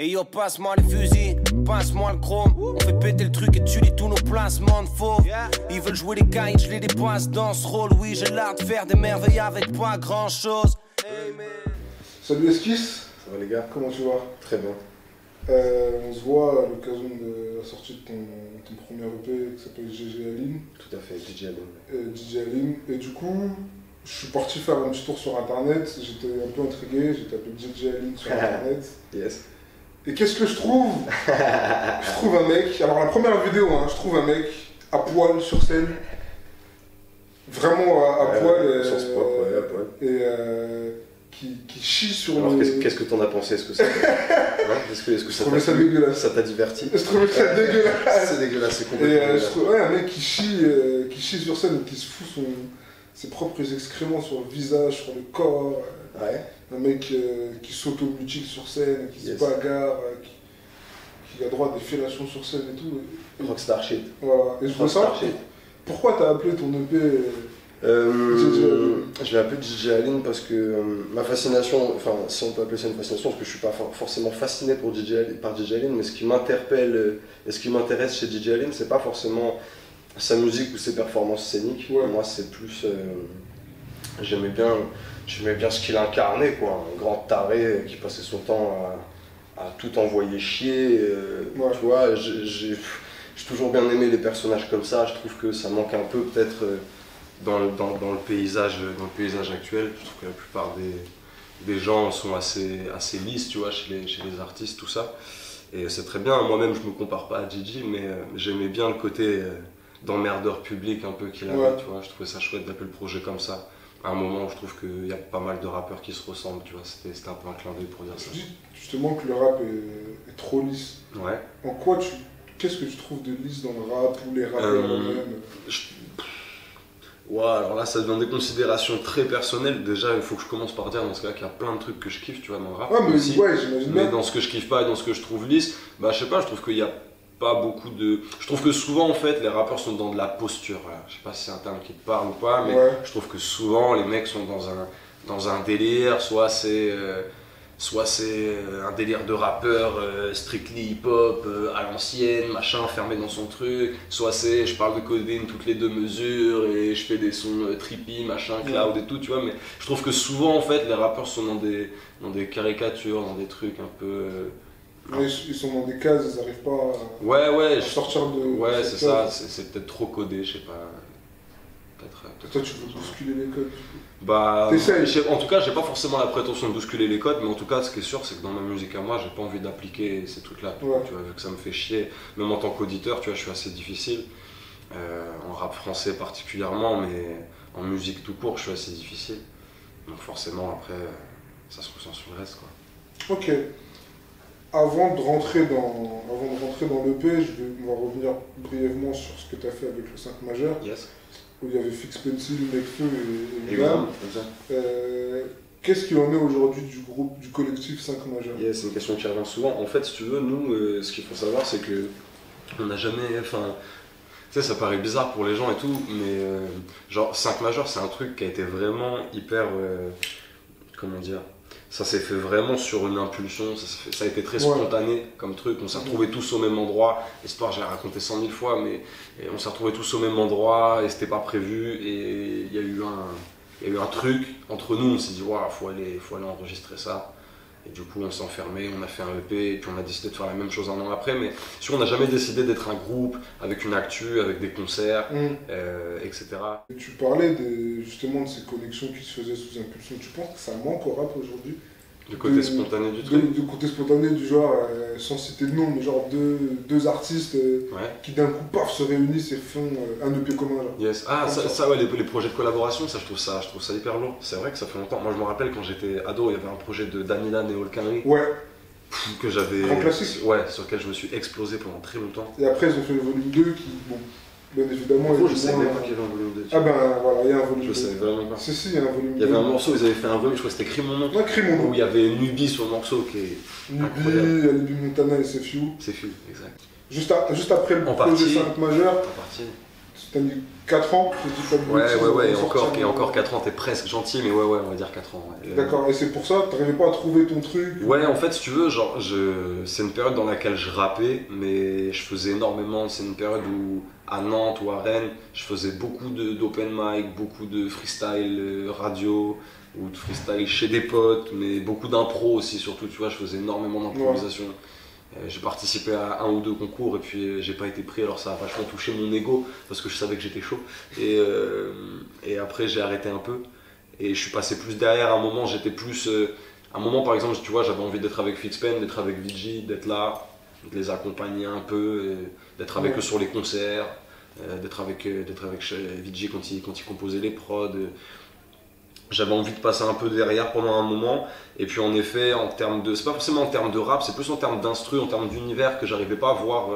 Et yo, passe-moi les fusils, passe-moi le chrome. On fait péter le truc et tu lis tous nos placements de faux. Ils veulent jouer les caïns, je les dépasse dans ce rôle. Oui, j'ai l'art de faire des merveilles avec pas grand chose. Salut Esquisse. Ça va les gars? Comment tu vas? Très bien. On se voit à l'occasion de la sortie de ton premier EP qui s'appelle GG Aline. Tout à fait, DJ Aline. DJ Aline. Et du coup, je suis parti faire un petit tour sur internet. J'étais un peu intrigué, j'ai tapé DJ Aline sur internet. Yes. Et qu'est-ce que je trouve? Je trouve un mec, alors la première vidéo, hein, je trouve un mec à poil sur scène. Vraiment à poil. Sur ce propre, ouais, à poil. Et qui chie sur alors, le... qu'est-ce que t'en as pensé? Est-ce que ça ça dégueulasse. Ça t'a diverti? Je trouvais ça dégueulasse. C'est dégueulasse, c'est complètement je trouve, ouais, un mec qui chie sur scène et qui se fout ses propres excréments sur le visage, sur le corps. Ouais. Un mec qui s'automutile sur scène, qui se bagarre, qui a droit à des fellations sur scène et tout. Rockstar shit. Voilà. Et je voulais savoir pourquoi t'as appelé ton EP je l'ai appelé DJ Aline parce que ma fascination, enfin si on peut appeler ça une fascination, parce que je suis pas forcément fasciné par DJ Aline, mais ce qui m'interpelle et ce qui m'intéresse chez DJ Aline, c'est pas forcément sa musique ou ses performances scéniques. Ouais. Moi c'est plus... J'aimais bien ce qu'il incarnait, quoi. Un grand taré qui passait son temps à tout envoyer chier. Ouais. Tu vois, j'ai toujours bien aimé les personnages comme ça. Je trouve que ça manque un peu peut-être dans le paysage actuel. Je trouve que la plupart des gens sont assez lisses, tu vois, chez les artistes, tout ça. Et c'est très bien. Moi-même, je me compare pas à Gigi, mais j'aimais bien le côté d'emmerdeur public un peu qu'il avait. Ouais. Tu vois, je trouvais ça chouette d'appeler le projet comme ça. À un moment où je trouve qu'il y a pas mal de rappeurs qui se ressemblent, tu vois, c'était un peu un clin d'œil pour dire ça. Tu dis justement que le rap est trop lisse. Ouais. En quoi qu'est-ce que tu trouves de lisse dans le rap ou les rappeurs eux-mêmes? Ouais, alors là ça devient des considérations très personnelles. Déjà, il faut que je commence par dire dans ce cas qu'il y a plein de trucs que je kiffe, tu vois, dans le rap. Ouais, mais aussi, ouais, j'imagine bien. Mais dans ce que je kiffe pas et dans ce que je trouve lisse, bah je sais pas, je trouve qu'il y a pas beaucoup de... Je trouve que souvent en fait les rappeurs sont dans de la posture, voilà. Je sais pas si c'est un terme qui te parle ou pas, mais ouais. Je trouve que souvent les mecs sont dans un délire, soit c'est un délire de rappeur strictly hip-hop à l'ancienne, machin, enfermé dans son truc, soit c'est je parle de coding toutes les 2 mesures et je fais des sons trippy, machin, cloud et tout, tu vois, mais je trouve que souvent en fait les rappeurs sont dans des caricatures, dans des trucs un peu... Mais ils sont dans des cases, ils n'arrivent pas à sortir de... Ouais, c'est ça, c'est peut-être trop codé, je sais pas. Peut-être toi, tu veux bousculer les codes? Bah, en tout cas, j'ai pas forcément la prétention de bousculer les codes, mais en tout cas, ce qui est sûr, c'est que dans ma musique à moi, j'ai pas envie d'appliquer ces trucs-là. Ouais. Tu vois, vu que ça me fait chier, même en tant qu'auditeur, tu vois, je suis assez difficile. En rap français particulièrement, mais en musique tout court, je suis assez difficile. Donc forcément, après, ça se ressent sur le reste, quoi. Ok. Avant de rentrer dans l'EP, on va revenir brièvement sur ce que tu as fait avec le 5 majeur. Yes. Où il y avait Fix Pencil, Nekfeu et Glam. Qu'est-ce qu'il en est aujourd'hui du collectif 5 majeur? Yes, c'est une question qui revient souvent. En fait, si tu veux, nous, ce qu'il faut savoir, c'est que on n'a jamais... Enfin, tu sais, ça paraît bizarre pour les gens et tout, mais genre 5 majeur, c'est un truc qui a été vraiment hyper... comment dire? Ça s'est fait vraiment sur une impulsion, ça a été très spontané comme truc. On s'est retrouvés tous au même endroit. L'histoire, j'ai raconté 100 000 fois, mais on s'est retrouvés tous au même endroit et c'était pas prévu. Et il y a eu un truc entre nous, on s'est dit, waouh, faut aller enregistrer ça. Et du coup, on s'est enfermé, on a fait un EP et puis on a décidé de faire la même chose 1 an après. Mais sûr, on n'a jamais décidé d'être un groupe avec une actu, avec des concerts, etc. Tu parlais justement de ces connexions qui se faisaient sous impulsion. Tu penses que ça manque au rap aujourd'hui? Du côté spontané du truc? Du côté spontané du genre, sans citer de nom, mais genre deux artistes qui d'un coup se réunissent et font un EP commun. Genre. Yes. Ah, ça ouais, les projets de collaboration, ça je trouve ça hyper lourd. C'est vrai que ça fait longtemps. Moi je me rappelle quand j'étais ado, il y avait un projet de Danilan et Olkari. Ouais. Que j'avais... Un classique. Ouais, sur lequel je me suis explosé pendant très longtemps. Et après ils ont fait le volume 2 qui, bon, bien évidemment... Je savais même pas qu'il y avait un volume 2. Ah ben voilà, il y a un volume 2. Je savais vraiment pas. Si, il y a un volume 2. Il y avait un morceau, ils avaient fait un volume, je crois que c'était Crie mon nom. Ouais, Crie mon nom. Où il y avait Nubi sur le morceau qui est incroyable. Nubi, Alibi Montana et C'est Few. C'est Few, exact. Juste après le projet 5 majeur, t'as mis 4 ans, je dis pas de bêtises, et encore 4 ans, t'es presque gentil, mais ouais, on va dire 4 ans. Ouais. D'accord, et c'est pour ça, t'arrivais pas à trouver ton truc? Ouais, en fait, si tu veux, genre, c'est une période dans laquelle je rappais, mais je faisais énormément, c'est une période où, à Nantes ou à Rennes, je faisais beaucoup d'open mic, beaucoup de freestyle radio, ou de freestyle chez des potes, mais beaucoup d'impro aussi, surtout, tu vois, je faisais énormément d'improvisation. J'ai participé à 1 ou 2 concours et puis j'ai pas été pris, alors ça a vachement touché mon ego parce que je savais que j'étais chaud. Et après j'ai arrêté un peu et je suis passé plus derrière. À un moment j'étais plus. À un moment par exemple, tu vois, j'avais envie d'être avec Fixpen, d'être avec VG, d'être là, de les accompagner un peu, d'être avec eux sur les concerts, d'être avec VG quand il composait les prods. J'avais envie de passer un peu derrière pendant un moment, et puis en effet, en termes de, c'est pas forcément en termes de rap, c'est plus en termes d'instru, en termes d'univers que j'arrivais pas à voir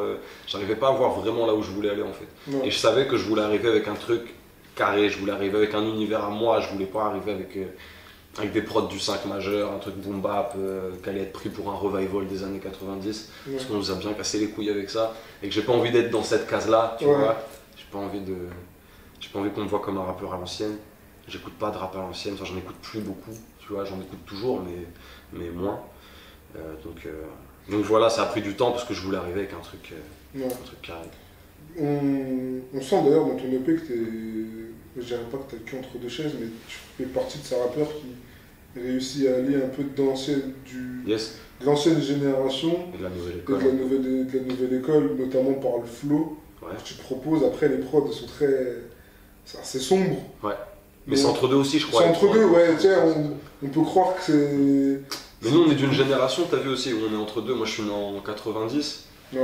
vraiment là où je voulais aller en fait. Ouais. Et je savais que je voulais arriver avec un truc carré, je voulais arriver avec un univers à moi, je voulais pas arriver avec des prods du 5 majeur, un truc boom bap qui allait être pris pour un revival des années 90, parce qu'on nous a bien cassé les couilles avec ça, et que j'ai pas envie d'être dans cette case-là, tu vois. J'ai pas envie qu'on me voit comme un rappeur à l'ancienne. J'écoute pas de rap à l'ancienne, enfin j'en écoute plus beaucoup, tu vois, j'en écoute toujours, mais moins. Donc voilà, ça a pris du temps parce que je voulais arriver avec un truc carré. On sent d'ailleurs dans ton EP que je dirais pas que t'as le cul entre deux chaises, mais tu fais partie de ces rappeurs qui réussit à aller un peu de l'ancienne génération et de la nouvelle école, de la nouvelle école, notamment par le flow que tu te proposes. Après les prods sont c'est assez sombre. Ouais. Mais c'est entre deux aussi, je crois. C'est entre deux, ouais, tiens, on peut croire que c'est... Mais nous, on est d'une génération, t'as vu aussi, où on est entre deux. Moi, je suis né en 90. Ouais.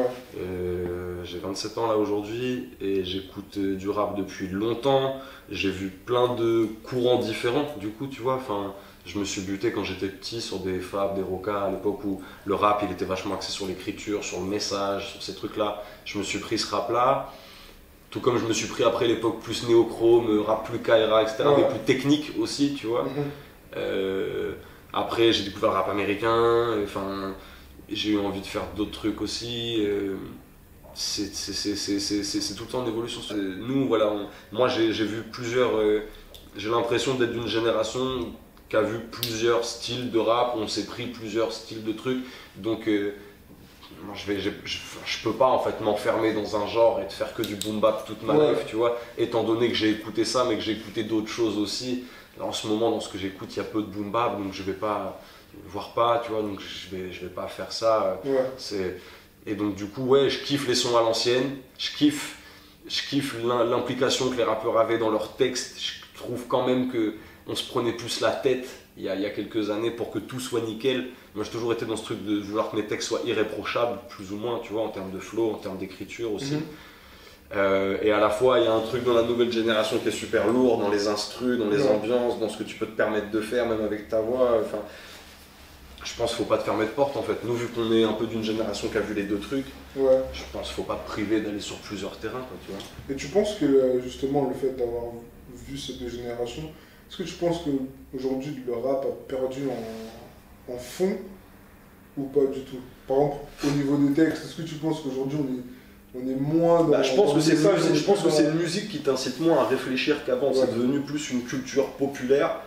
J'ai 27 ans là aujourd'hui, et j'écoute du rap depuis longtemps. J'ai vu plein de courants différents, du coup, tu vois. Enfin, je me suis buté quand j'étais petit sur des Fab, des Roca, à l'époque où le rap, il était vachement axé sur l'écriture, sur le message, sur ces trucs-là. Je me suis pris ce rap-là. Tout comme je me suis pris après l'époque plus néochrome, rap plus Kaira, etc., mais plus technique aussi, tu vois. Après, j'ai découvert le rap américain, enfin, j'ai eu envie de faire d'autres trucs aussi. C'est tout le temps en évolution. Nous, voilà, moi j'ai vu plusieurs. J'ai l'impression d'être d'une génération qui a vu plusieurs styles de rap, on s'est pris plusieurs styles de trucs. Donc, moi, je peux pas en fait m'enfermer dans un genre et de faire que du boom bap toute ma life, tu vois, étant donné que j'ai écouté ça mais que j'ai écouté d'autres choses aussi. Là, en ce moment dans ce que j'écoute il y a peu de boom bap, donc je vais pas voir pas, tu vois, donc je vais pas faire ça. Et donc du coup je kiffe les sons à l'ancienne, je kiffe l'implication que les rappeurs avaient dans leurs textes. Je trouve quand même que on se prenait plus la tête il y a quelques années pour que tout soit nickel. Moi j'ai toujours été dans ce truc de vouloir que mes textes soient irréprochables, plus ou moins, tu vois, en termes de flow, en termes d'écriture aussi. Et à la fois il y a un truc dans la nouvelle génération qui est super lourd, dans les instrus, dans les ambiances, dans ce que tu peux te permettre de faire, même avec ta voix. Enfin, je pense qu'il ne faut pas te fermer de porte en fait. Nous, vu qu'on est un peu d'une génération qui a vu les deux trucs, je pense qu'il ne faut pas te priver d'aller sur plusieurs terrains, quoi, tu vois. Et tu penses que justement le fait d'avoir vu ces deux générations, est-ce que tu penses qu'aujourd'hui le rap a perdu en fond ou pas du tout? Par exemple, au niveau des textes, est-ce que tu penses qu'aujourd'hui on est moins dans... Je pense que c'est une musique qui t'incite moins à réfléchir qu'avant. C'est devenu plus une culture populaire,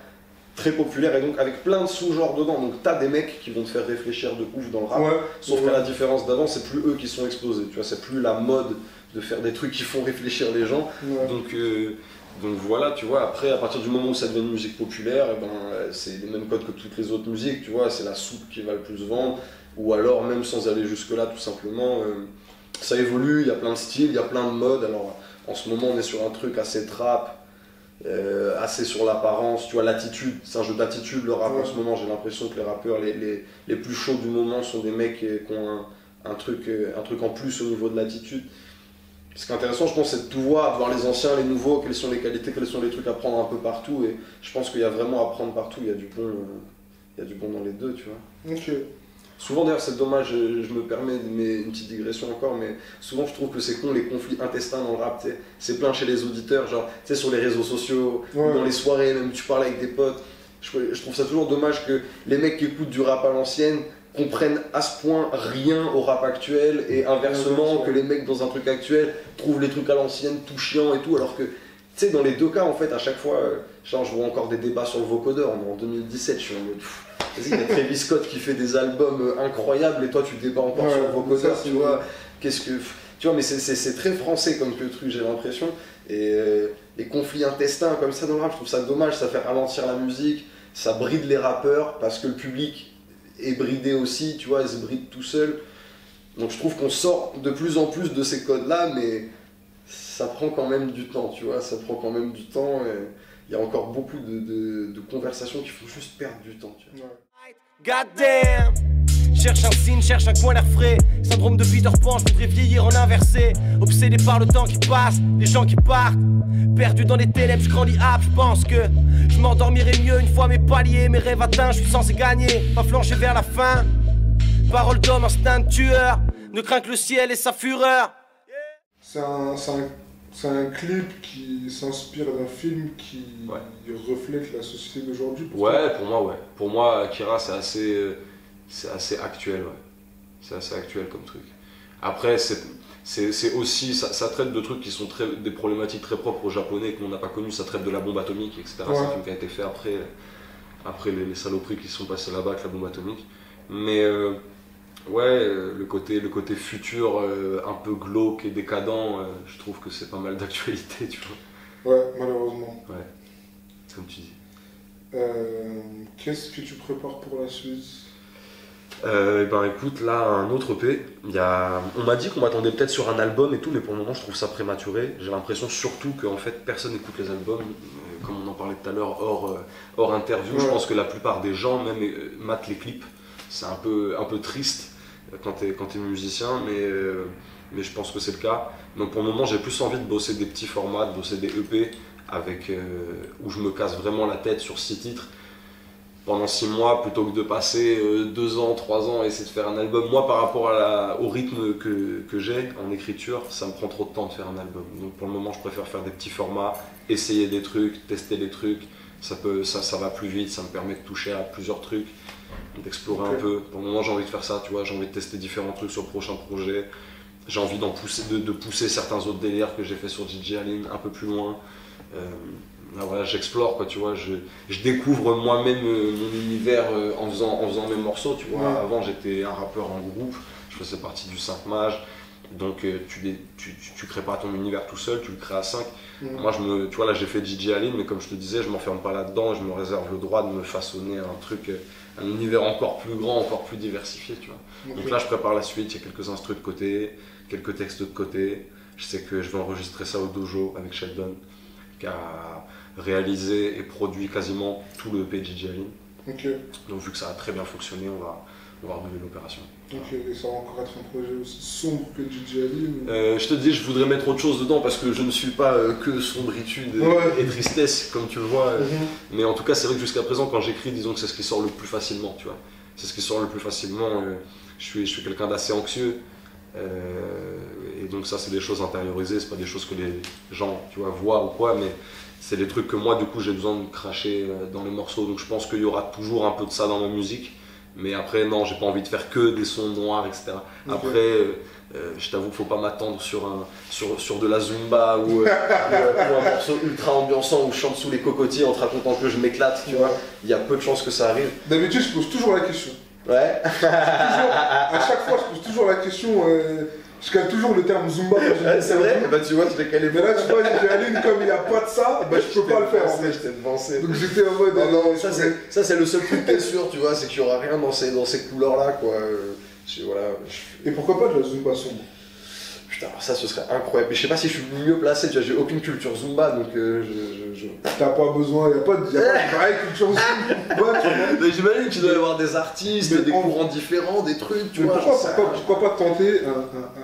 très populaire, et donc avec plein de sous-genres dedans. Donc t'as des mecs qui vont te faire réfléchir de ouf dans le rap, sauf que la différence d'avant, c'est plus eux qui sont exposés, tu vois, c'est plus la mode de faire des trucs qui font réfléchir les gens. Donc voilà, tu vois, après à partir du moment où ça devient une musique populaire, c'est les mêmes codes que toutes les autres musiques, tu vois, c'est la soupe qui va le plus vendre, ou alors même sans aller jusque là tout simplement, ça évolue, il y a plein de styles, il y a plein de modes. Alors en ce moment on est sur un truc assez trap, assez sur l'apparence, tu vois, l'attitude, c'est un jeu d'attitude le rap en ce moment. J'ai l'impression que les rappeurs les plus chauds du moment sont des mecs qui ont un truc en plus au niveau de l'attitude. Ce qui est intéressant, je pense, c'est de tout voir, de voir les anciens, les nouveaux, quelles sont les qualités, quels sont les trucs à prendre un peu partout. Et je pense qu'il y a vraiment à prendre partout, il y a du bon dans les deux, tu vois. Souvent d'ailleurs c'est dommage, je me permets une petite digression encore, mais souvent je trouve que c'est con les conflits intestins dans le rap, c'est plein chez les auditeurs, genre tu sais sur les réseaux sociaux, ou dans les soirées, même tu parles avec des potes, je trouve ça toujours dommage que les mecs qui écoutent du rap à l'ancienne comprennent à ce point rien au rap actuel et inversement que les mecs dans un truc actuel trouvent les trucs à l'ancienne tout chiant et tout, alors que tu sais dans les deux cas en fait à chaque fois genre je vois encore des débats sur le vocodeur en 2017, je suis en mode vas-y, il y a Travis Scott qui fait des albums incroyables et toi tu débats encore sur le vocodeur, tu vois, qu'est-ce que tu vois, mais c'est très français comme truc, j'ai l'impression, et les conflits intestins comme ça dans le rap, je trouve ça dommage, ça fait ralentir la musique, ça bride les rappeurs parce que le public est bridé aussi, tu vois, il se bride tout seul. Donc je trouve qu'on sort de plus en plus de ces codes-là, mais ça prend quand même du temps, tu vois, ça prend quand même du temps. Il y a encore beaucoup de conversations qui font juste perdre du temps, tu vois. God damn! Cherche un signe, cherche un coin d'air frais. Syndrome de Peter Pan, je voudrais vieillir en inversé. Obsédé par le temps qui passe, les gens qui partent. Perdu dans les ténèbres, je grandis up, je pense que je m'endormirai mieux une fois mes paliers, mes rêves atteints, je suis censé gagner, pas flancher vers la fin. Parole d'homme, instinct de tueur, ne crains que le ciel et sa fureur. C'est un clip qui s'inspire d'un film qui reflète la société d'aujourd'hui. Ouais, pour moi, ouais. Pour moi, Akira, c'est assez actuel, ouais. C'est assez actuel comme truc. Après, c'est aussi, ça traite de trucs qui sont des problématiques très propres aux Japonais qu'on n'a pas connues. Ça traite de la bombe atomique, etc. Ouais. C'est un film qui a été fait après les saloperies qui se sont passées là-bas avec la bombe atomique. Mais ouais, le côté futur un peu glauque et décadent, je trouve que c'est pas mal d'actualité, tu vois. Ouais, malheureusement. Ouais, c'est comme tu dis. Qu'est-ce que tu prépares pour la suite? Ben écoute, là, un autre EP, on m'a dit qu'on m'attendait peut-être sur un album et tout, mais pour le moment je trouve ça prématuré. J'ai l'impression surtout qu'en fait personne n'écoute les albums, comme on en parlait tout à l'heure hors interview. Ouais. Je pense que la plupart des gens même matent les clips. C'est un peu triste quand t'es musicien, mais je pense que c'est le cas. Donc pour le moment j'ai plus envie de bosser des petits formats, de bosser des EP où je me casse vraiment la tête sur 6 titres pendant 6 mois plutôt que de passer 2 ans, 3 ans à essayer de faire un album. Moi par rapport au rythme que j'ai en écriture, ça me prend trop de temps de faire un album. Donc pour le moment je préfère faire des petits formats, essayer des trucs, tester des trucs. Ça va plus vite, ça me permet de toucher à plusieurs trucs, d'explorer un peu. Pour le moment j'ai envie de faire ça, tu vois, j'ai envie de tester différents trucs sur le prochain projet. J'ai envie de pousser certains autres délires que j'ai fait sur DJ Aline un peu plus loin. Là, voilà, j'explore, quoi, tu vois, je découvre moi-même mon univers en faisant mes morceaux, tu vois. Avant j'étais un rappeur en groupe, je faisais partie du 5 Mages, donc tu crées pas ton univers tout seul, tu le crées à 5. Moi tu vois, là j'ai fait DJ Aline, mais comme je te disais, je m'enferme pas là-dedans, je me réserve le droit de me façonner un univers encore plus grand, encore plus diversifié, tu vois. Donc là je prépare la suite, il y a quelques instrus de côté, quelques textes de côté. Je sais que je vais enregistrer ça au dojo avec Sheldon, qui a réalisé et produit quasiment tout le EP de DJ Aline. Donc vu que ça a très bien fonctionné, on va renouveler l'opération. Et ça va encore être un projet aussi sombre que DJ Aline Je te dis, je voudrais mettre autre chose dedans parce que je ne suis pas que sombritude et tristesse, comme tu le vois. Mais en tout cas, c'est vrai que jusqu'à présent, quand j'écris, disons que c'est ce qui sort le plus facilement, tu vois. C'est ce qui sort le plus facilement. Je suis quelqu'un d'assez anxieux. Et donc ça, c'est des choses intériorisées, c'est pas des choses que les gens, tu vois, voient ou quoi, mais c'est des trucs que moi, du coup, j'ai besoin de cracher dans les morceaux. Donc je pense qu'il y aura toujours un peu de ça dans ma musique. Mais après, non, j'ai pas envie de faire que des sons noirs, etc. Après, je t'avoue qu'il faut pas m'attendre sur de la Zumba ou un morceau ultra ambiançant où je chante sous les cocotiers en te racontant que je m'éclate, tu vois. Il y a peu de chances que ça arrive. D'habitude, je pose toujours la question. Ouais. À chaque fois, je pose toujours la question. Je cale toujours le terme Zumba. C'est vrai, bah tu vois, je l'ai calé. Mais là, tu vois, DJ Aline, comme il n'y a pas de ça, bah, je peux pas le faire en fait. J'étais devancé. Donc j'étais en mode. Non, ça c'est le seul truc que t'es sûr, tu vois, c'est qu'il n'y aura rien dans ces couleurs-là, quoi. Et pourquoi pas de la Zumba sombre? Putain, alors ça ce serait incroyable. Mais je sais pas si je suis mieux placé, tu vois, j'ai aucune culture Zumba, donc T'as pas besoin, y a pas de vraie culture Zumba, tu vois. Mais j'imagine qu'il doit y avoir des artistes, des courants différents, des trucs, tu vois. Pourquoi pas tenter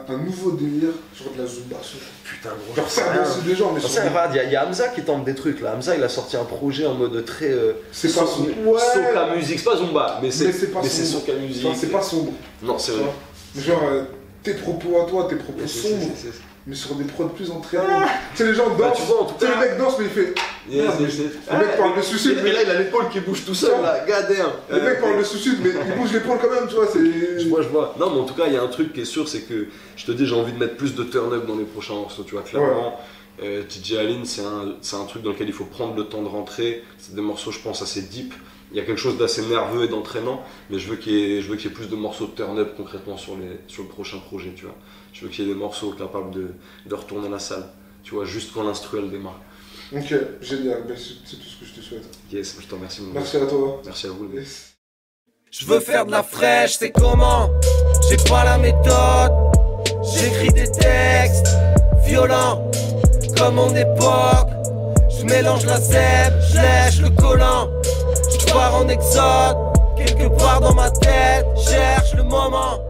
un nouveau délire sur de la Zumba sombre? Putain, gros. Genre ça c'est des gens, mais regarde, il y a Hamza qui tente des trucs là. Hamza il a sorti un projet en mode très. C'est pas sombre. Soca musique, c'est pas Zumba, mais c'est Soca musique. Enfin, c'est pas sombre. Non, c'est vrai. Genre. Tes propos à toi, tes propos sombres, mais sur des prods plus entraînés. Tu sais, les gens dansent, tu sais, le mec danse, mais il fait. Yeah, Non, mais le mec parle de suicide, Et là, il a l'épaule qui bouge tout seul, là. Gadin. Le mec parle de suicide, mais il bouge l'épaule quand même, tu vois. Je vois. Non, mais en tout cas, il y a un truc qui est sûr, c'est que je te dis, j'ai envie de mettre plus de turn-up dans les prochains morceaux, tu vois, clairement. DJ Allin, c'est un truc dans lequel il faut prendre le temps de rentrer. C'est des morceaux, je pense, assez deep. Il y a quelque chose d'assez nerveux et d'entraînant, mais je veux qu'il y ait plus de morceaux de turn-up concrètement sur le prochain projet, tu vois. Je veux qu'il y ait des morceaux capables de retourner la salle, tu vois, juste quand l'instruel démarre. Ok, génial, ben, c'est tout ce que je te souhaite. Yes, je te remercie. Merci à toi. Merci à vous. Yes. Je veux faire de la fraîche, c'est comment? J'ai pas la méthode. J'écris des textes violents comme mon époque. Je mélange la zèbre, je lèche le collant. Je pars en exode, quelque part dans ma tête, cherche le moment.